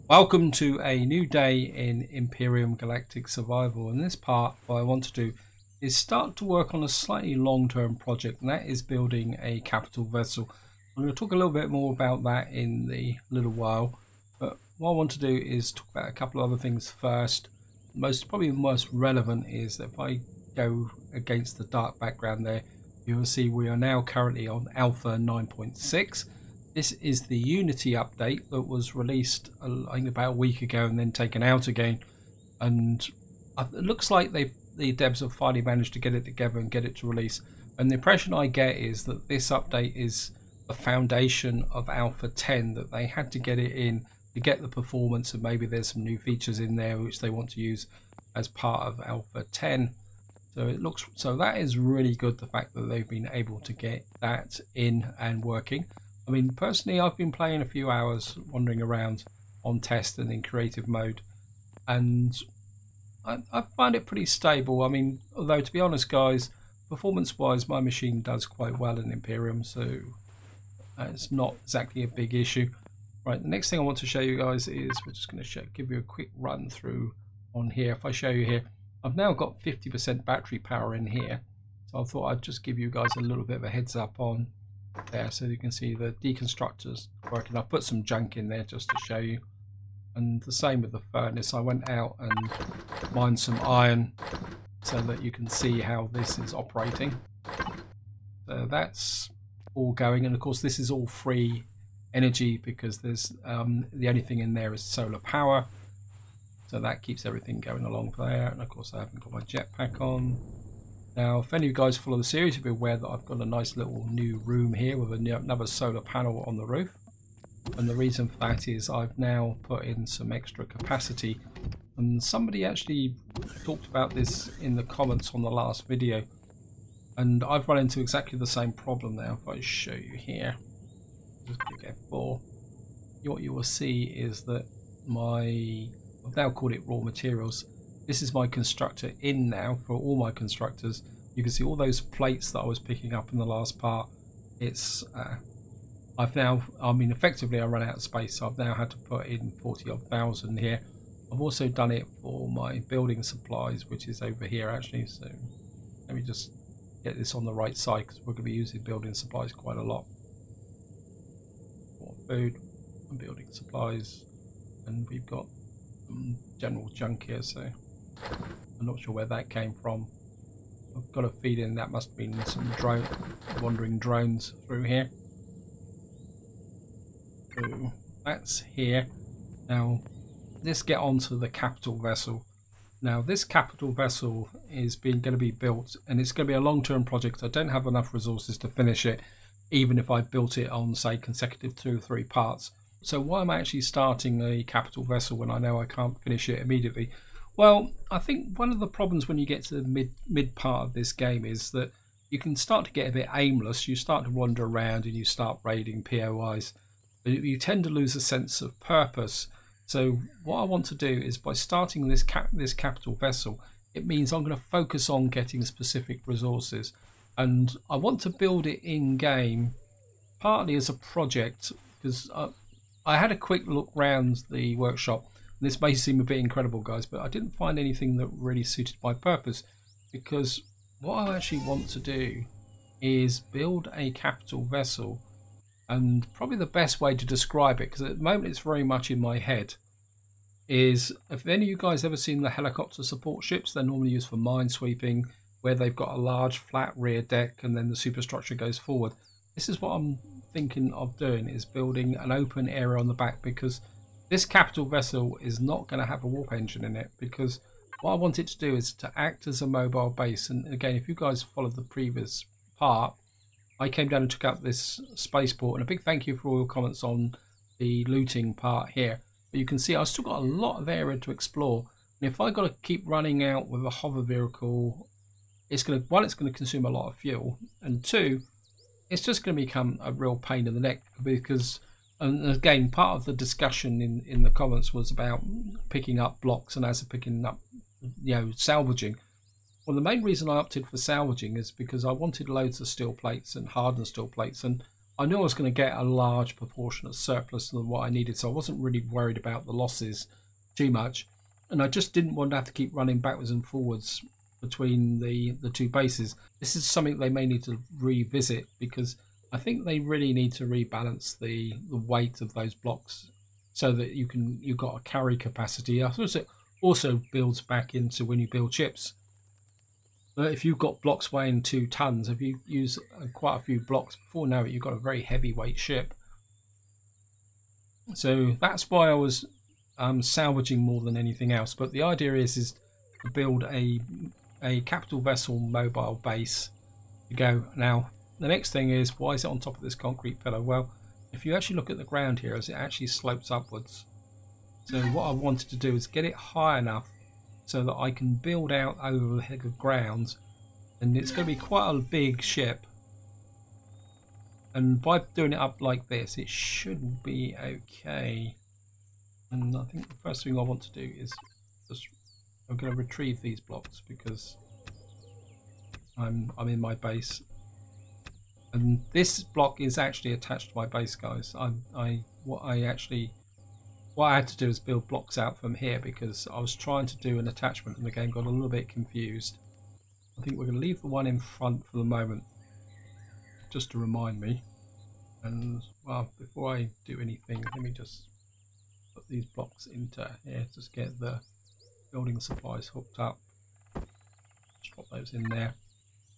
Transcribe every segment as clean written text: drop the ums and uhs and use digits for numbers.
Welcome to a new day in Empyrion Galactic Survival. In this part, what I want to do is start to work on a slightly long-term project, and that is building a capital vessel. I'm going to talk a little bit more about that in the little while, but what I want to do is talk about a couple of other things first. Probably the most relevant is that if I go against the dark background there, you will see we are now currently on Alpha 9.6. This is the Unity update that was released, I think, about a week ago and then taken out again. And it looks like the devs have finally managed to get it together and get it to release. And the impression I get is that this update is the foundation of Alpha 10, that they had to get it in to get the performance, and maybe there's some new features in there which they want to use as part of Alpha 10. So that is really good, the fact that they've been able to get that in and working. I mean, personally, I've been playing a few hours, wandering around on test and in creative mode, and I find it pretty stable. I mean, although to be honest, guys, performance-wise, my machine does quite well in Empyrion, so it's not exactly a big issue. Right, the next thing I want to show you guys is we're just going to give you a quick run through on here. If I show you here, I've now got 50% battery power in here, so I thought I'd just give you guys a little bit of a heads up on there, so you can see the deconstructors working. I've put some junk in there just to show you, and the same with the furnace. I went out and mined some iron so that you can see how this is operating. So that's all going, and of course this is all free energy because there's the only thing in there is solar power, so that keeps everything going along there. And of course I haven't got my jetpack on. Now, if any of you guys follow the series, you'll be aware that I've got a nice little new room here with another solar panel on the roof. And the reason for that is I've now put in some extra capacity. And somebody actually talked about this in the comments on the last video. And I've run into exactly the same problem now. If I show you here, just click F4. What you will see is that I've now called it raw materials. This is my constructor in now for all my constructors. You can see all those plates that I was picking up in the last part. It's effectively I run out of space, so I've now had to put in 40 odd thousand here. I've also done it for my building supplies, which is over here actually. So let me just get this on the right side, because we're going to be using building supplies quite a lot. For food and building supplies, and we've got some general junk here, so I'm not sure where that came from. I've got a feeling that must have been some wandering drones through here. So that's here. Now let's get on to the capital vessel. Now this capital vessel is going to be built, and it's going to be a long-term project. I don't have enough resources to finish it, even if I built it on, say, consecutive 2 or 3 parts. So why am I actually starting a capital vessel when I know I can't finish it immediately? Well, I think one of the problems when you get to the mid part of this game is that you can start to get a bit aimless. You start to wander around and you start raiding POIs. You tend to lose a sense of purpose. So what I want to do is, by starting this capital vessel, it means I'm going to focus on getting specific resources, and I want to build it in game, partly as a project, because I had a quick look round the workshop. This may seem a bit incredible, guys, but I didn't find anything that really suited my purpose, because what I actually want to do is build a capital vessel. And probably the best way to describe it, because at the moment it's very much in my head, is, if any of you guys ever seen the helicopter support ships, they're normally used for minesweeping, where they've got a large flat rear deck and then the superstructure goes forward. This is what I'm thinking of doing, is building an open area on the back, because this capital vessel is not going to have a warp engine in it, because what I want it to do is to act as a mobile base. And again, if you guys followed the previous part, I came down and took out this spaceport, and a big thank you for all your comments on the looting part here. But you can see I've still got a lot of area to explore, and if I got to keep running out with a hover vehicle, it's going to consume a lot of fuel, and 2, it's just going to become a real pain in the neck, because, and again, part of the discussion in the comments was about picking up blocks, and as a picking up, salvaging. Well, the main reason I opted for salvaging is because I wanted loads of steel plates and hardened steel plates, and I knew I was going to get a large proportion of surplus than what I needed, so I wasn't really worried about the losses too much. And I just didn't want to have to keep running backwards and forwards between the two bases. This is something they may need to revisit, because I think they really need to rebalance the weight of those blocks so that you've got a carry capacity. I suppose it also builds back into when you build ships. But if you've got blocks weighing 2 tons, if you use quite a few blocks before now, you've got a very heavyweight ship. So that's why I was salvaging more than anything else. But the idea is to build a capital vessel mobile base to go. Now, the next thing is, why is it on top of this concrete pillar? Well, if you actually look at the ground here, as it actually slopes upwards. So what I wanted to do is get it high enough so that I can build out over the head of ground, and it's going to be quite a big ship. And by doing it up like this, it should be okay. And I think the first thing I want to do is just, I'm going to retrieve these blocks because I'm in my base, and this block is actually attached to my base, guys. What I had to do is build blocks out from here because I was trying to do an attachment and the game got a little bit confused. I think we're going to leave the one in front for the moment, just to remind me. And well, before I do anything, let me just put these blocks into here, just get the building supplies hooked up. Just drop those in there.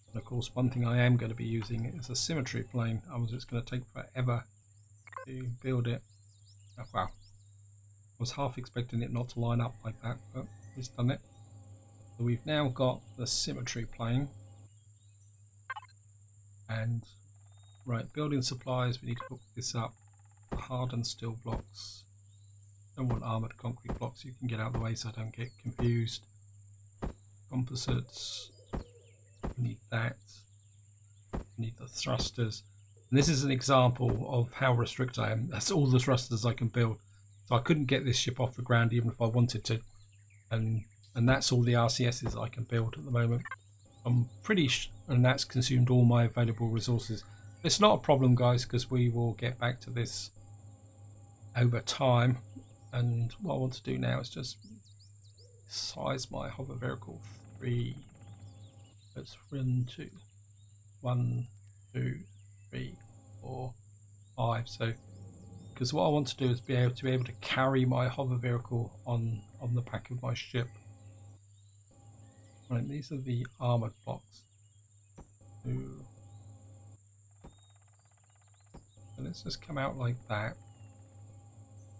And of course, one thing I am going to be using is a symmetry plane. Otherwise it's going to take forever to build it. Oh, wow. I was half expecting it not to line up like that, but it's done it. So we've now got the symmetry plane. And right, building supplies, we need to hook this up. Hardened steel blocks. Don't want armoured concrete blocks, you can get out of the way so I don't get confused. Composites. We need that. We need the thrusters. And this is an example of how restricted I am. That's all the thrusters I can build. So I couldn't get this ship off the ground even if I wanted to. And that's all the RCSs I can build at the moment. I'm pretty and that's consumed all my available resources. It's not a problem, guys, because we will get back to this over time. And what I want to do now is just size my hover vehicle 3. Let's run to 1, 2, 3, 4, 5. So, because what I want to do is be able to carry my hover vehicle on the back of my ship. Right, these are the armored blocks. So let's just come out like that.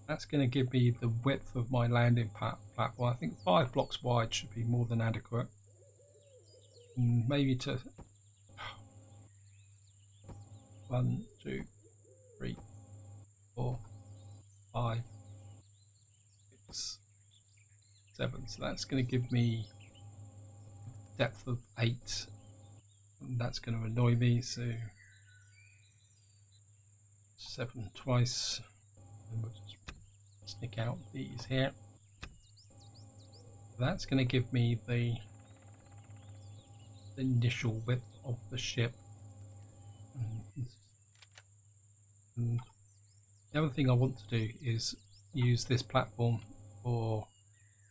That's going to give me the width of my landing platform. I think 5 blocks wide should be more than adequate. And maybe to 1, 2, 3, 4, 5, 6, 7. So that's going to give me depth of 8. And that's going to annoy me. So 7 twice. And we'll just stick out these here. That's going to give me the initial width of the ship. And the other thing I want to do is use this platform for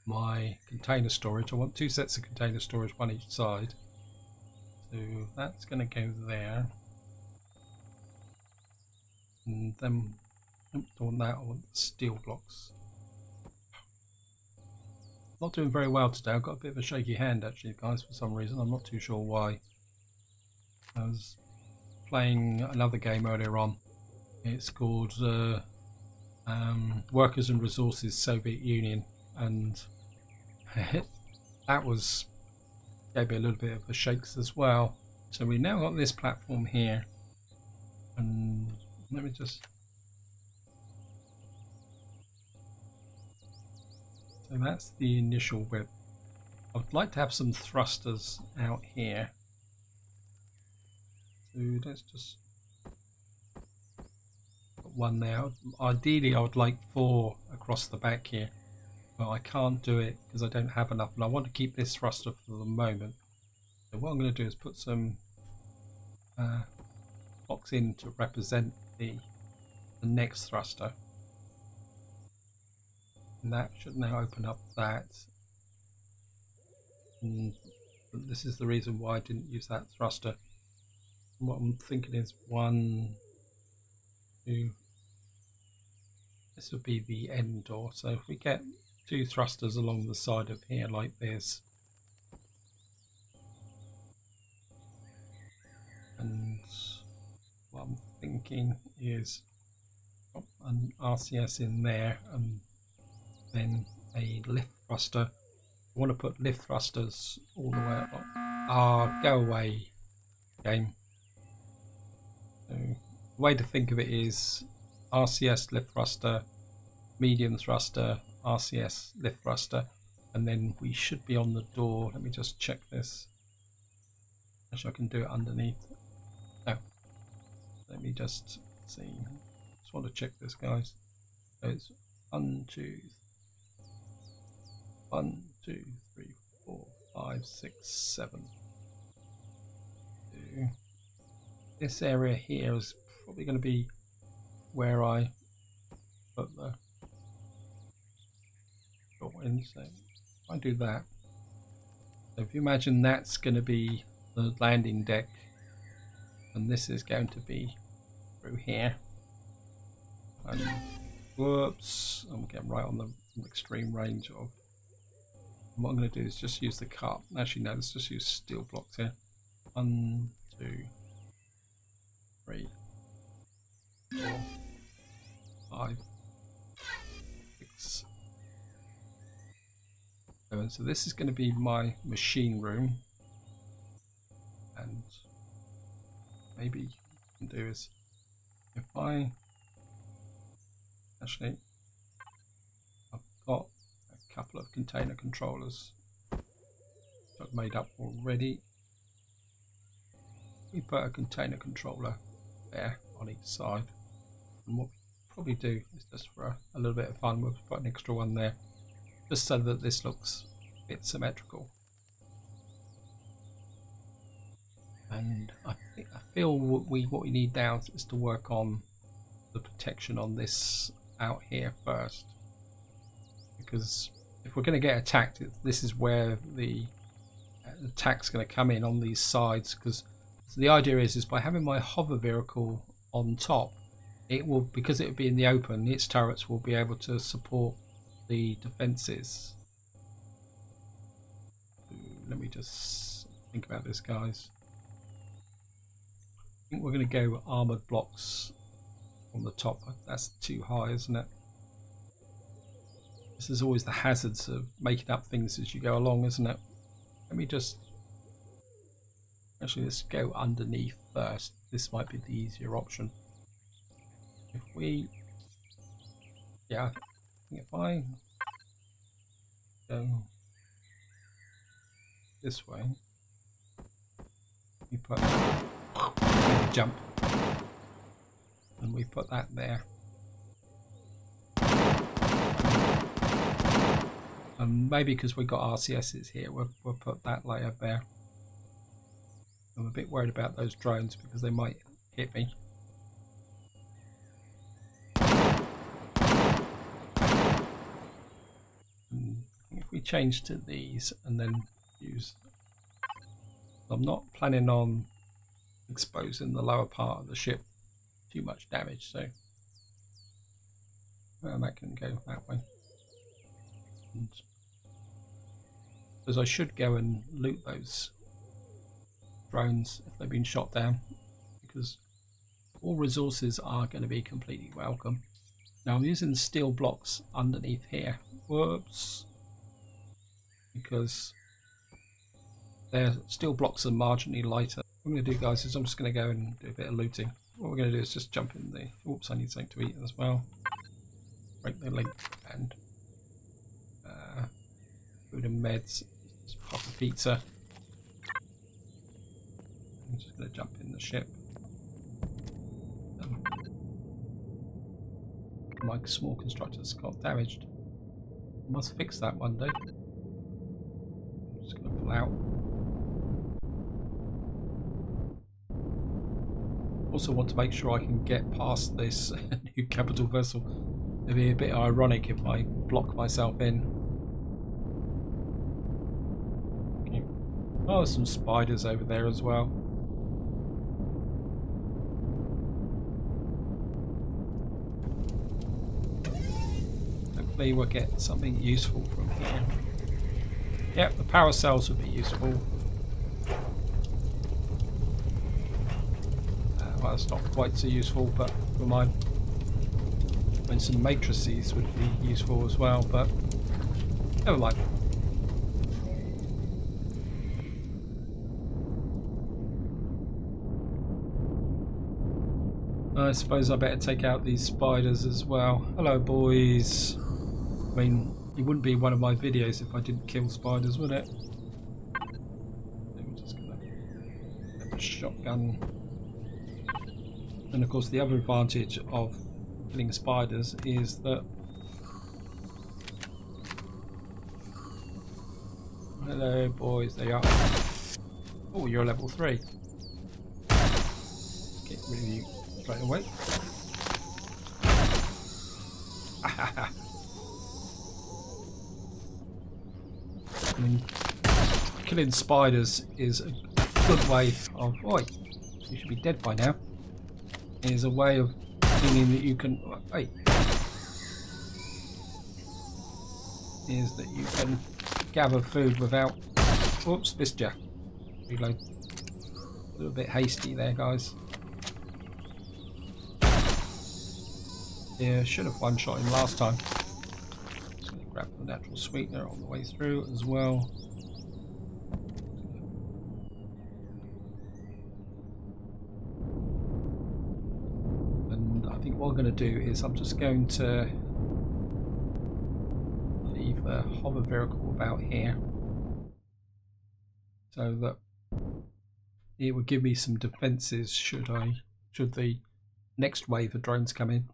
my container storage. I want 2 sets of container storage, one each side. So that's going to go there. And then I don't want that, I want the steel blocks. Not doing very well today. I've got a bit of a shaky hand actually, guys, for some reason. I'm not too sure why. I was playing another game earlier on. It's called Workers and Resources Soviet Union, and that gave me a little bit of the shakes as well. So we now got this platform here, and let me just. So that's the initial width. I'd like to have some thrusters out here. So let's just put one there. Ideally I would like 4 across the back here, but I can't do it because I don't have enough, and I want to keep this thruster for the moment. So what I'm going to do is put some box in to represent the next thruster. And that should now open up that. And this is the reason why I didn't use that thruster. And what I'm thinking is 1, 2. This would be the end door. So if we get 2 thrusters along the side of here like this, and what I'm thinking is put an RCS in there and then a lift thruster. I want to put lift thrusters all the way up. Ah, go away, game. So the way to think of it is RCS lift thruster, medium thruster, RCS lift thruster, and then we should be on the door. Let me just check this. Actually, I can do it underneath. No, let me just see. Just want to check this, guys. So it's 1, 2, 3, 4, 5, 6, 7. This area here is probably going to be where I put the door in. So if I do that, so if you imagine that's going to be the landing deck, and this is going to be through here. And whoops, I'm getting right on the extreme range of. And what I'm going to do is just use the cart. Actually, no, let's just use steel blocks here. 1, 2, 3, 4, 5, 6, 7. So this is going to be my machine room, and maybe what I can do is if I actually I've got a couple of container controllers I've made up already. We put a container controller there on each side, and what we probably do is just for a little bit of fun, we'll put an extra one there just so that this looks a bit symmetrical. And I feel what we need now is to work on the protection on this out here first, because if we're going to get attacked, this is where the attack's going to come in on these sides. Because the idea is by having my hover vehicle on top, it will, because it will be in the open, its turrets will be able to support the defenses. Let me just think about this, guys. I think we're going to go armored blocks on the top. That's too high, isn't it? This is always the hazards of making up things as you go along, isn't it? Let me just actually, let's go underneath first. This might be the easier option. If we, yeah, I think if I go this way, we put jump, and we put that there. And maybe because we've got RCSs here, we'll put that layer there. I'm a bit worried about those drones because they might hit me. And if we change to these and then use, I'm not planning on exposing the lower part of the ship too much damage, so that can go that way. And because I should go and loot those drones if they've been shot down, because all resources are going to be completely welcome. Now I'm using steel blocks underneath here. Whoops. Because their steel blocks are marginally lighter. What I'm going to do, guys, is I'm just going to go and do a bit of looting. What we're going to do is just jump in the... Oops, I need something to eat as well. Break the link and food and meds. Just pop a pizza. I'm just going to jump in the ship. My small constructors got damaged. I must fix that one day. I'm just going to pull out. Also want to make sure I can get past this new capital vessel. It'd be a bit ironic if I block myself in. Okay. Oh, there's some spiders over there as well. Hopefully we'll get something useful from here. Yep, the power cells would be useful. Well, it's not quite so useful, but for mine. And some matrices would be useful as well, but never mind. I suppose I better take out these spiders as well. Hello, boys. I mean, it wouldn't be one of my videos if I didn't kill spiders, would it? I'm just gonna get the shotgun. And of course, the other advantage of killing spiders is that hello, boys. There you are. Oh, you're level 3. Get rid of you straight away. I mean, killing spiders is a good way of... Oi, you should be dead by now. Is a way of meaning that you can... Hey. Is that you can gather food without... Oops, missed ya. Reload. A little bit hasty there, guys. Yeah, should have one-shot him last time. Just going to grab the natural sweetener on the way through as well. And I think what I'm going to do is I'm just going to leave a hover vehicle about here so that it would give me some defences should the next wave of drones come in.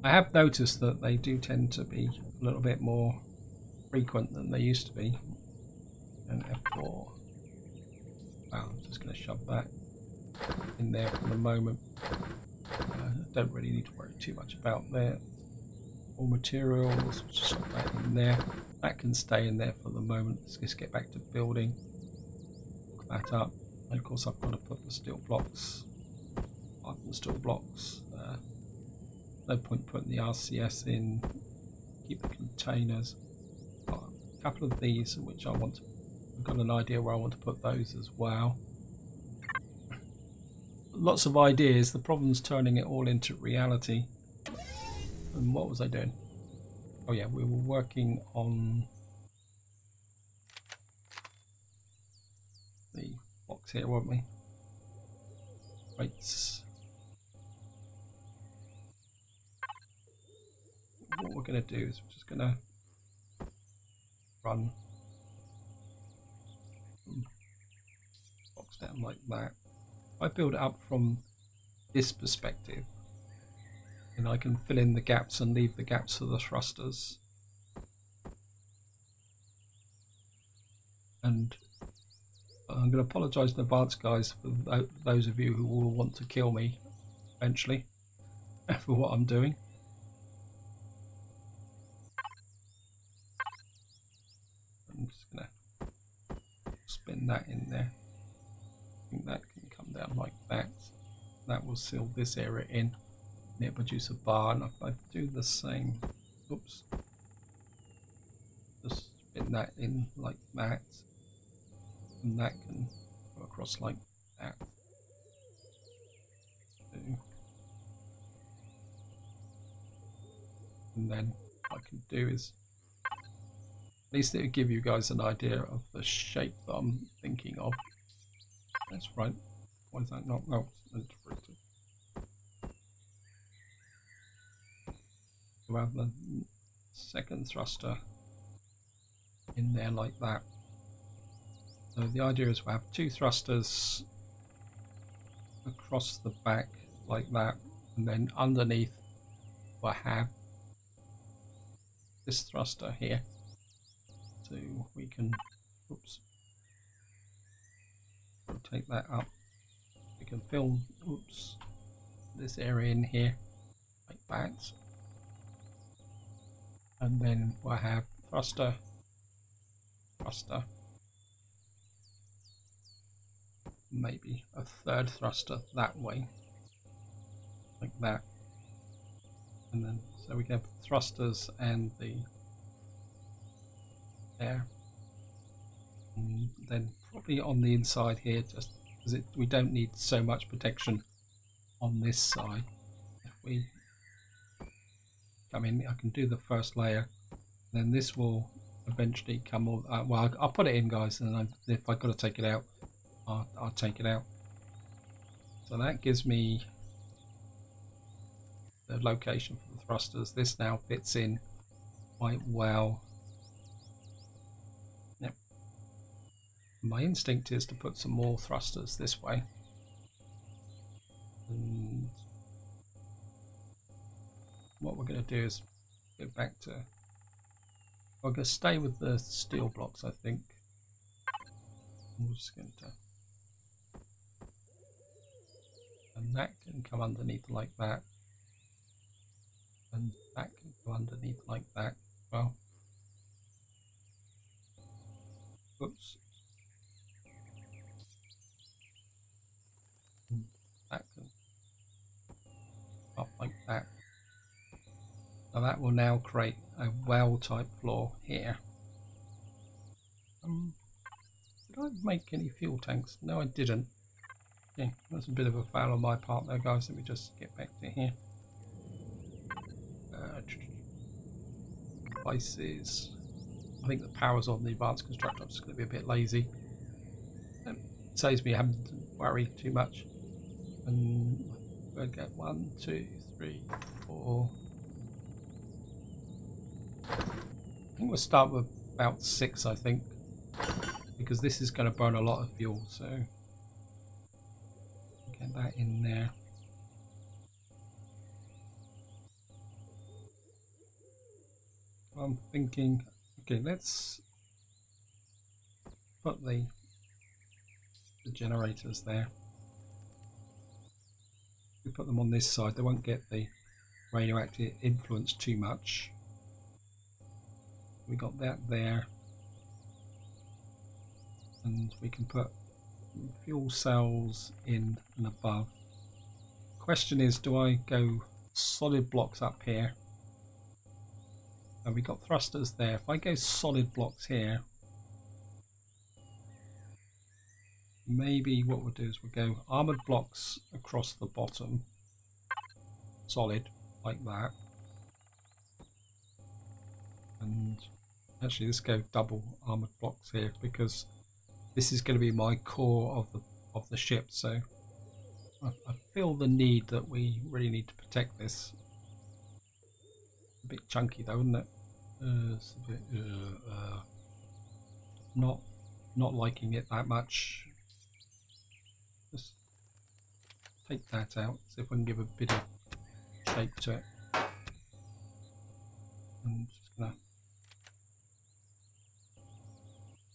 I have noticed that they do tend to be a little bit more frequent than they used to be. And F4. Wow, I'm just going to shove that in there for the moment. Don't really need to worry too much about that. All materials, shove that in there. That can stay in there for the moment. Let's just get back to building. Look that up. And of course I've got to put the steel blocks. The steel blocks. No point putting the RCS in. Keep the containers. Got a couple of these which I want to... I've got an idea where I want to put those as well. Lots of ideas. The problem's turning it all into reality. And what was I doing? Oh yeah, we were working on the box here, weren't we? Rates. What we're going to do is we're just going to run box down like that. I build it up from this perspective, and I can fill in the gaps and leave the gaps for the thrusters. And I'm going to apologise in advance, guys, for those of you who will want to kill me eventually for what I'm doing. I'm just going to spin that in there. I think that can come down like that. That will seal this area in. And it'll produce a bar. And if I do the same, oops, just spin that in like that. And that can go across like that. And then what I can do is, at least it'll give you guys an idea of the shape that I'm thinking of. That's right. Why is that not? Oh, it's interpreted. So I have the second thruster in there like that. So the idea is we'll have 2 thrusters across the back like that, and then underneath we'll have this thruster here. So we can, oops, rotate that up can fill, oops, this area in here like that, and then we'll have thruster, thruster, maybe a third thruster that way, like that, and then so we have thrusters and the there, and then probably on the inside here, just because we don't need so much protection on this side. If we come in, I can do the first layer, then this will eventually come all well, I'll put it in, guys, and if I've got to take it out, I'll take it out. So that gives me the location for the thrusters. This now fits in quite well. Yep. My instinct is to put some more thrusters this way. And what we're going to do is go back to, I'm going to stay with the steel blocks, I think. I'm just going to, and that can come underneath like that, and that can go underneath like that. Well, oops, and that can up like that. So that will now create a well type floor here. Did I make any fuel tanks? No, I didn't. Okay, that's a bit of a foul on my part there, guys. Let me just get back to here. Devices. I think the power's on the advanced constructor. I'm just going to be a bit lazy. It saves me having to worry too much. And we'll get 1, 2, 3, 4. I think we'll start with about 6, I think, because this is going to burn a lot of fuel, so get that in there. I'm thinking, okay, let's put the generators there. We put them on this side, they won't get the radioactive influence too much. We got that there, and we can put fuel cells in and above. Question is, do I go solid blocks up here? And we got thrusters there. If I go solid blocks here, maybe what we'll do is we'll go armored blocks across the bottom, solid like that, and actually let's go double armored blocks here, because this is going to be my core of the ship. So I feel the need that we really need to protect this. A bit chunky though, isn't it? It's a bit not liking it that much. Just take that out, see if we can give a bit of shape to it. I'm just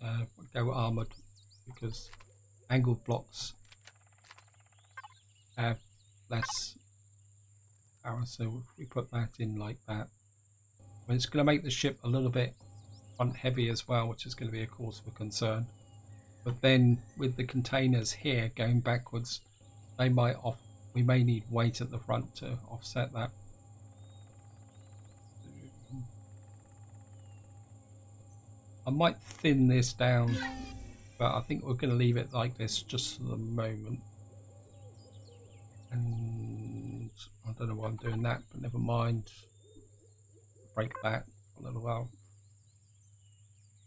gonna go armored, because angled blocks have less power. So if we put that in like that, but it's going to make the ship a little bit front heavy as well, which is going to be a cause for concern. But then with the containers here going backwards, they might we may need weight at the front to offset that. I might thin this down, but I think we're going to leave it like this just for the moment. And I don't know why I'm doing that, but never mind. Break that for a little while.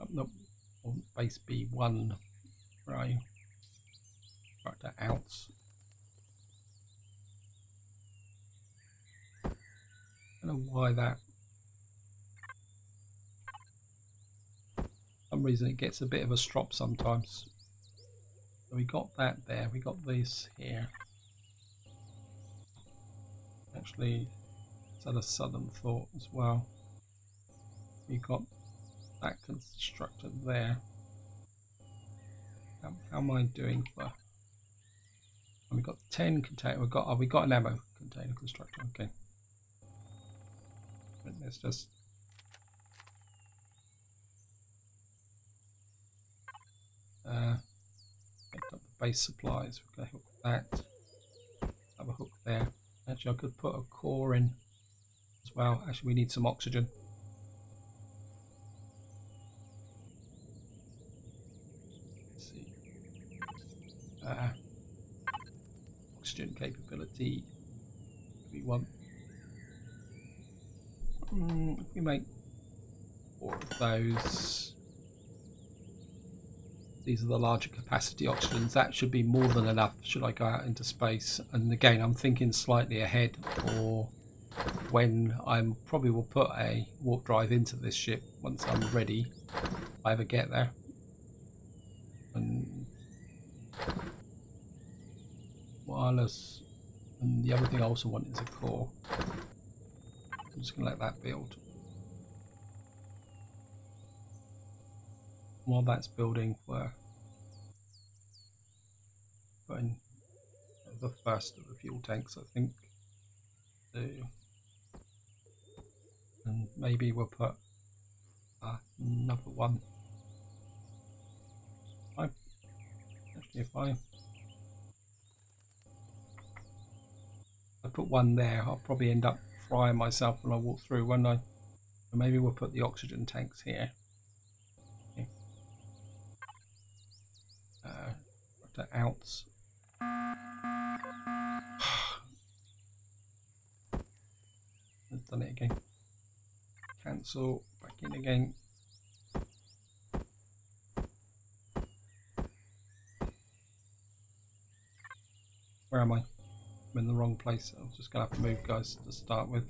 Nope, on base B1, right? Right to outs. I don't know why that. For some reason it gets a bit of a strop sometimes. So we got that there. We got this here. Actually, it's had a sudden thought as well. We got that constructed there. How am I doing for And we've got 10 container. We got an ammo container constructor. Okay. Let's just pick up the base supplies. We're going to hook that. Have a hook there. Actually, I could put a core in as well. Actually, we need some oxygen. Let's see. Oxygen capability. We want. If we make 4 of those. These are the larger capacity oxygens. That should be more than enough should I go out into space. And again, I'm thinking slightly ahead, or when I'm probably will put a warp drive into this ship once I'm ready, if I ever get there. And wireless. And the other thing I also want is a core. I'm just going to let that build. While that's building, we're putting the first of the fuel tanks, I think. And maybe we'll put another one. Actually, if I put one there, I'll probably end up frying myself when I walk through, won't I? So maybe we'll put the oxygen tanks here. To outs. I've done it again. Cancel. Back in again. Where am I? I'm in the wrong place. I'm just going to have to move, guys, to start with.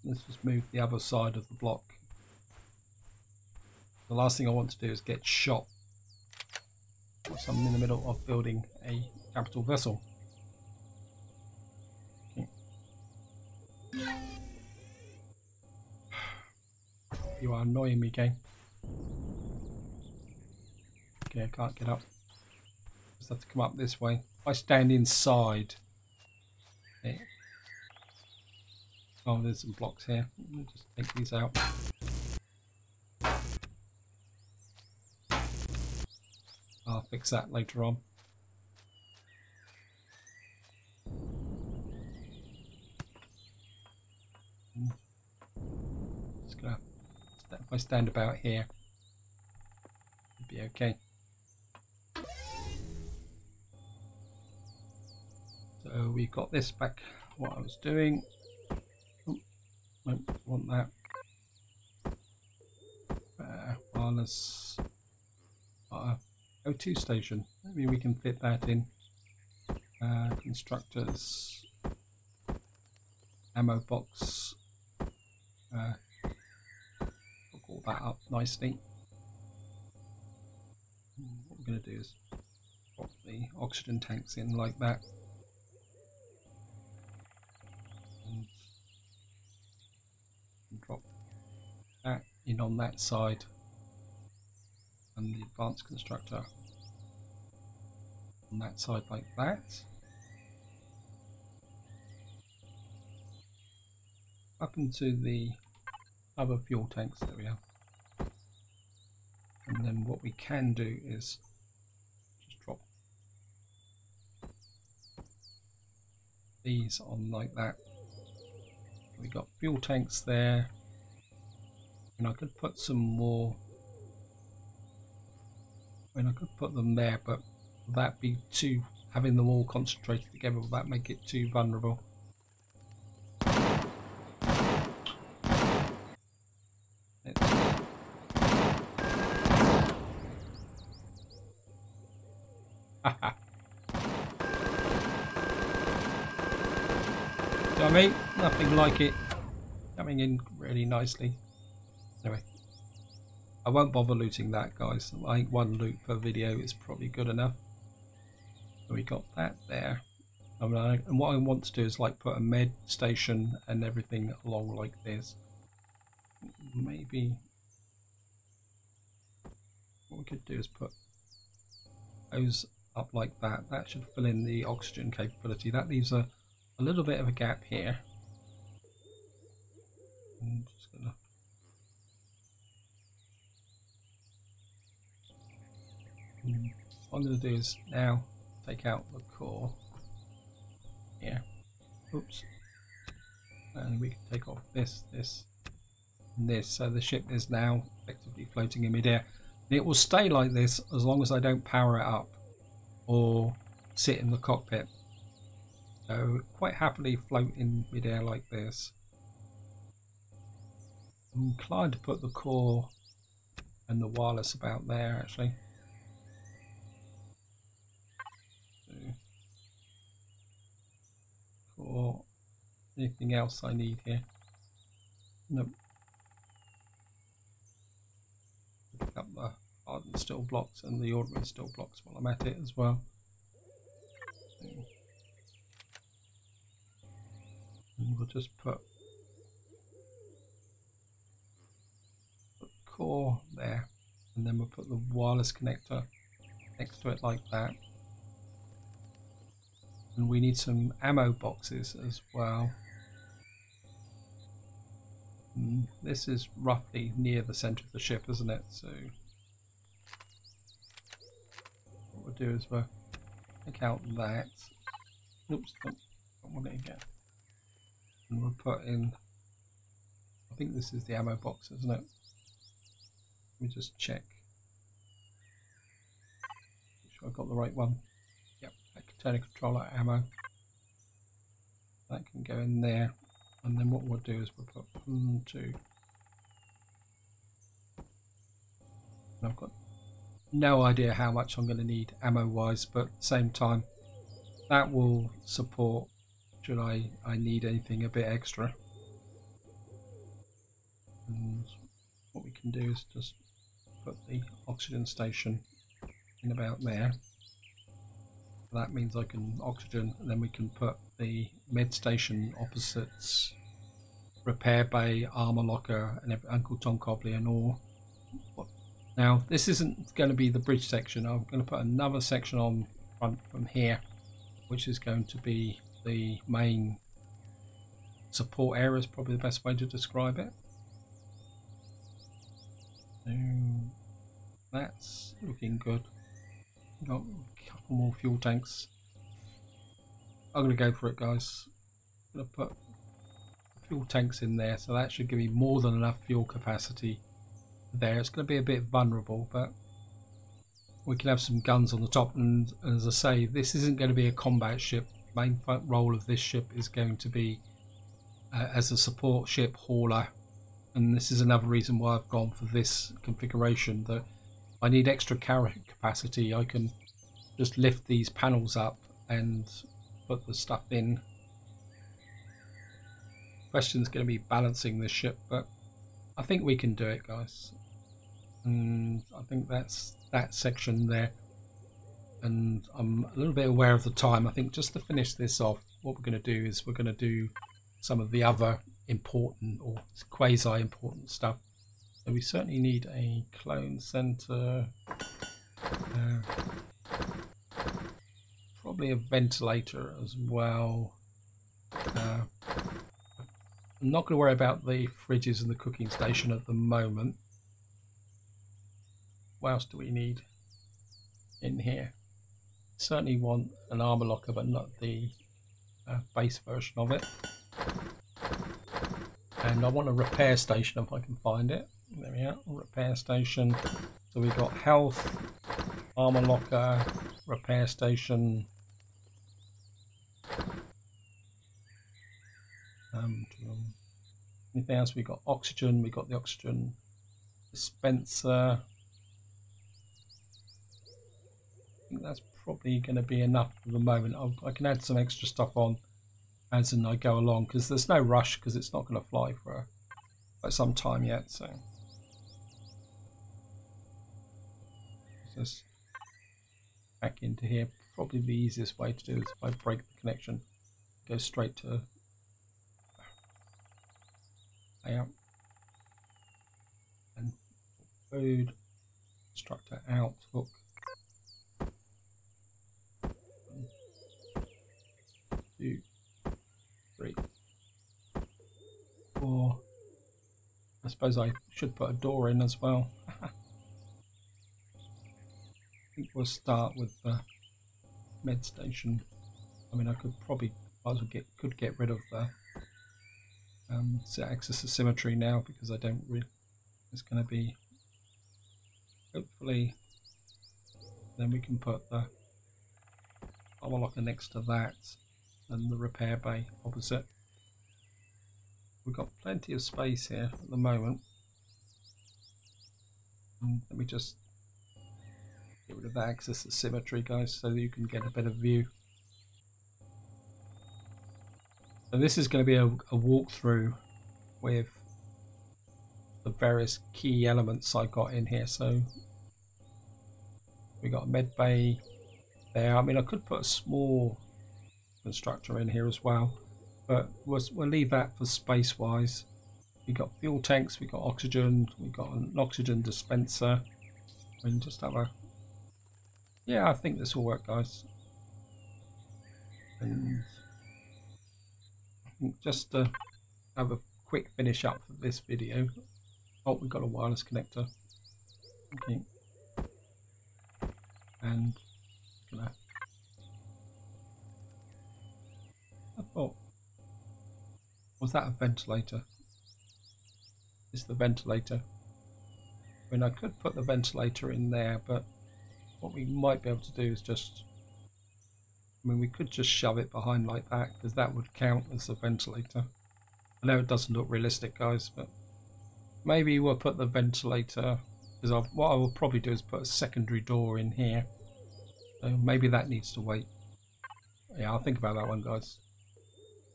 Let's just move the other side of the block. The last thing I want to do is get shot. So I'm in the middle of building a capital vessel. Okay. You are annoying me, game. Okay, I can't get up. Just have to come up this way. If I stand inside. Okay. Oh, there's some blocks here. Let me just take these out. I'll fix that later on. Just gonna, if I stand about here, it'll be okay. So we got this back. What I was doing. Oh, don't want that. Wireless. O2 station. Maybe we can fit that in. Constructors. Ammo box. Hook all that up nicely. What we're going to do is drop the oxygen tanks in like that. And drop that in on that side. And the advanced constructor on that side like that. Up into the other fuel tanks, there we are. And then what we can do is just drop these on like that. We got fuel tanks there, and I could put some more. I mean, I could put them there, but would that be too, having them all concentrated together, will that make it too vulnerable? Do you know what I mean? Nothing like it coming in really nicely. Anyway, I won't bother looting that, guys. I think one loot per video is probably good enough. So we got that there. And what I want to do is like put a med station and everything along like this. Maybe what we could do is put those up like that. That should fill in the oxygen capability. That leaves a little bit of a gap here. I'm just gonna what I'm going to do is now take out the core here. Oops. And we can take off this, and this. So the ship is now effectively floating in midair. And it will stay like this as long as I don't power it up or sit in the cockpit. So quite happily float in midair like this. I'm inclined to put the core and the wireless about there actually. Or anything else I need here? Nope. Pick up the hardened steel blocks and the ordinary steel blocks while I'm at it as well. And we'll just put the core there, and then we'll put the wireless connector next to it like that. And we need some ammo boxes as well. And this is roughly near the center of the ship, isn't it? So what we'll do is we'll take out that. Oops, don't want it again. And we'll put in, I think this is the ammo box, isn't it? Let me just check. Make sure I've got the right one. Yep, container controller ammo. That can go in there. And then what we'll do is we'll put 1, 2. And I've got no idea how much I'm going to need ammo wise, but at the same time that will support should I need anything a bit extra. And what we can do is just put the oxygen station in about there. That means I can oxygen, and then we can put the med station opposites, repair bay, armor locker, and Uncle Tom Cobley and all. Now this isn't going to be the bridge section. I'm going to put another section on front from here, which is going to be the main support area, is probably the best way to describe it. So that's looking good. Got a couple more fuel tanks. I'm going to go for it, guys. I'm going to put fuel tanks in there, so that should give me more than enough fuel capacity there. It's going to be a bit vulnerable, but we can have some guns on the top. And as I say, this isn't going to be a combat ship. The main role of this ship is going to be as a support ship hauler, and this is another reason why I've gone for this configuration, that I need extra carrying capacity. I can just lift these panels up and put the stuff in. Question's going to be balancing this ship, but I think we can do it, guys. And I think that's that section there. And I'm a little bit aware of the time. I think just to finish this off, what we're going to do is we're going to do some of the other important or quasi important stuff. So we certainly need a clone center, probably a ventilator as well. I'm not going to worry about the fridges and the cooking station at the moment. What else do we need in here? Certainly want an armor locker, but not the base version of it. And I want a repair station if I can find it. There we are, repair station. So we've got health, armor locker, repair station. Anything else? We got oxygen. We got the oxygen dispenser. I think that's probably going to be enough for the moment. I can add some extra stuff on as I go along, because there's no rush, because it's not going to fly for quite some time yet. So just back into here. Probably the easiest way to do is if I break the connection, go straight to layout and food, constructor out, hook. Or I suppose I should put a door in as well. I think we'll start with the med station. I mean, I could probably could get rid of the axis of symmetry now, because I don't really. It's going to be, hopefully, then we can put the power locker next to that and the repair bay opposite. We've got plenty of space here at the moment. And let me just get rid of the axis of symmetry, guys, so that you can get a better view. So this is going to be a walkthrough with the various key elements I got in here. So we got a med bay there. I mean, I could put a small constructor in here as well, but we'll leave that for space wise. We got fuel tanks, we got oxygen, we got an oxygen dispenser. I mean, just have a, yeah, I think this will work, guys. And just to have a quick finish up for this video. Oh, we've got a wireless connector. Okay. And I thought, was that a ventilator? Is the ventilator? I mean, I could put the ventilator in there, but what we might be able to do is just, I mean, we could just shove it behind like that, because that would count as a ventilator. I know it doesn't look realistic, guys, but maybe we'll put the ventilator, because what I will probably do is put a secondary door in here. So maybe that needs to wait. Yeah, I'll think about that one, guys.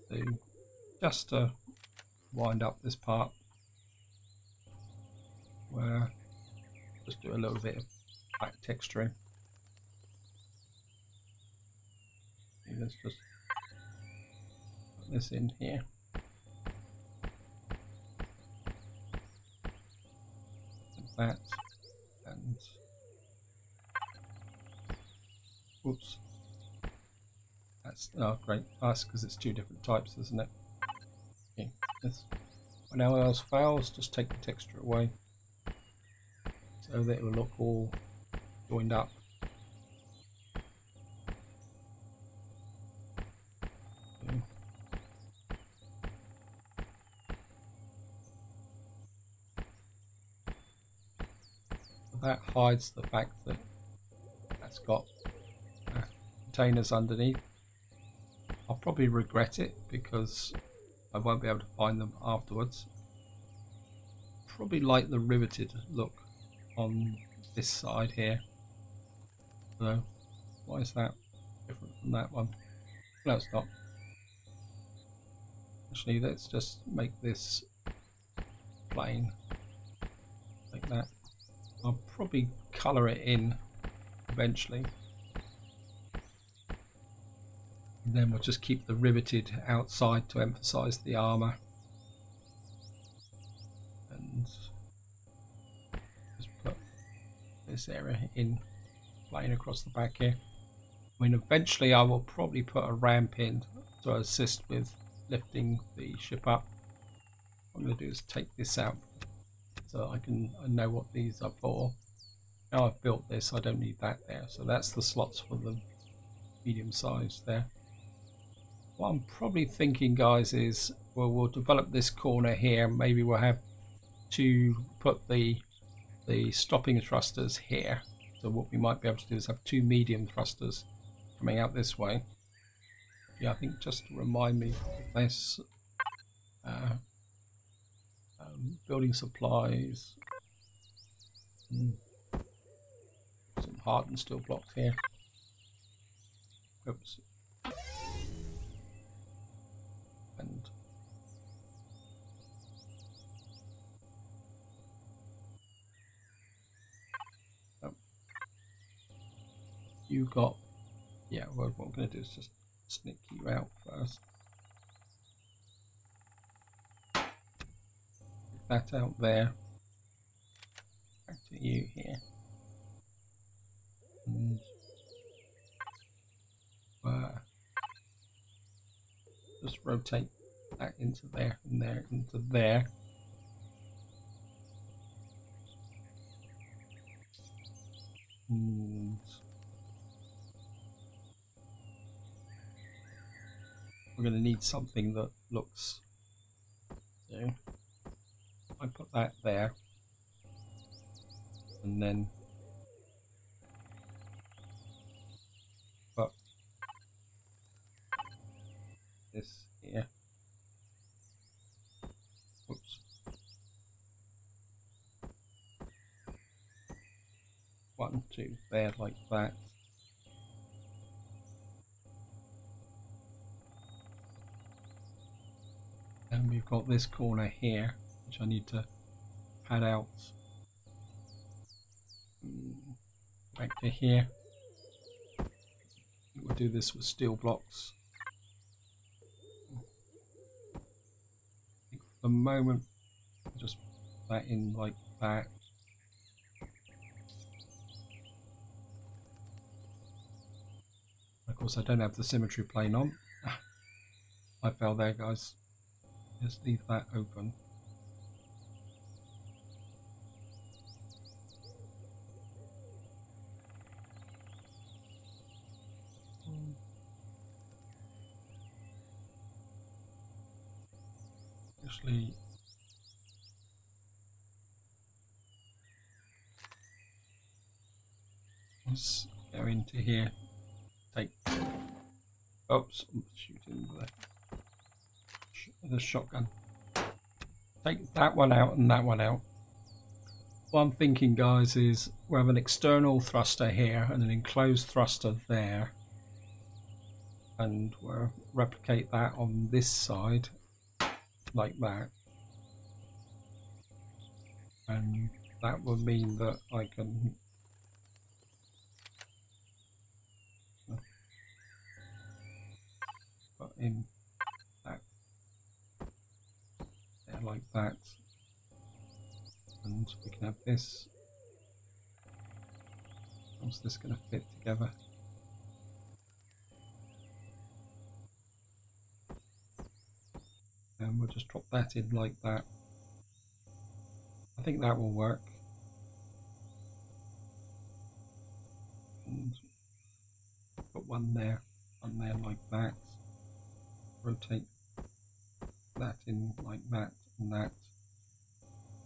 So just to wind up this part, where just do a little bit of black texturing. Let's just put this in here. Like that. And oops. That's, oh great, that's because it's two different types, isn't it? Okay, this. When all else fails, just take the texture away, so that it will look all joined up. Okay. So that hides the fact that that's got containers underneath. I'll probably regret it because I won't be able to find them afterwards. Probably like the riveted look on this side here. So why is that different from that one? No, it's not. Actually, let's just make this plain like that. I'll probably colour it in eventually. And then we'll just keep the riveted outside to emphasize the armor. And just put this area in plain across the back here. I mean, eventually I will probably put a ramp in to assist with lifting the ship up. What I'm going to do is take this out so I know what these are for. Now I've built this, I don't need that there. So that's the slots for the medium size there. What I'm probably thinking, guys, is we'll develop this corner here. Maybe we'll have to put the stopping thrusters here. So what we might be able to do is have two medium thrusters coming out this way. Yeah, I think just to remind me of this. Building supplies. Some hardened steel blocks here. Oops. And you got, yeah, well, what I'm going to do is just sneak you out first. Get that out there. Back to you here. And just rotate that into there, and there, into there. And we're going to need something that looks, so I put that there, and then put this here. Oops. One, two, there, like that. And we've got this corner here, which I need to pad out back to here. We'll do this with steel blocks. For the moment, just put that in like that. Of course, I don't have the symmetry plane on. I fell there, guys. Just leave that open. Actually, let's go into here. Take. Oops, I'm shooting the shotgun. Take that one out and that one out. What I'm thinking, guys, is we have an external thruster here and an enclosed thruster there, and we'll replicate that on this side like that, and that will mean that I can put in that there like that, and we can have this. How's this going to fit together? And we'll just drop that in like that. I think that will work. And put one there like that. Rotate that in like that and that.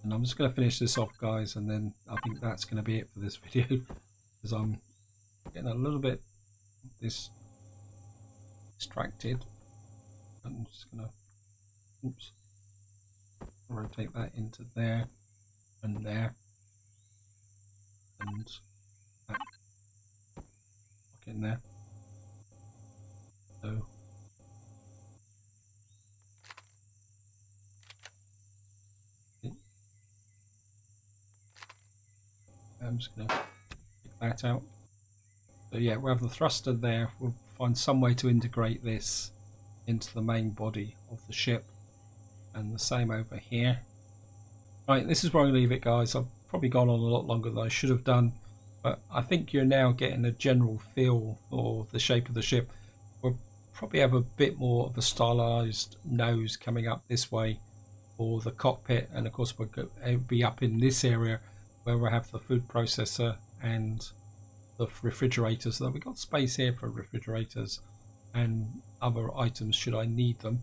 And I'm just going to finish this off, guys, and then I think that's going to be it for this video, because I'm getting a little bit distracted. I'm just going to rotate that into there and there, and that lock in there. So I'm just going to take that out. So yeah, we have the thruster there. We'll find some way to integrate this into the main body of the ship, and the same over here. Right, this is where I'm going to leave it, guys. I've probably gone on a lot longer than I should have done, but I think you're now getting a general feel for the shape of the ship. We'll probably have a bit more of a stylized nose coming up this way for the cockpit, and of course we'll be up in this area where we have the food processor and the refrigerators. So we've got space here for refrigerators and other items should I need them.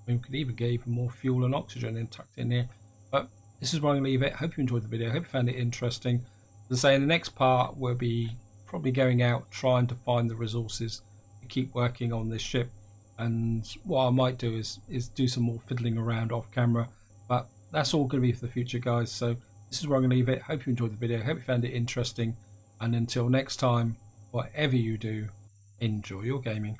We could even get even more fuel and oxygen in tucked in here. But this is where I'm going to leave it. Hope you enjoyed the video. Hope you found it interesting. As I say, in the next part we'll be probably going out trying to find the resources to keep working on this ship. And what I might do is do some more fiddling around off camera. But that's all going to be for the future, guys. So this is where I'm going to leave it. Hope you enjoyed the video. Hope you found it interesting. And until next time, whatever you do, enjoy your gaming.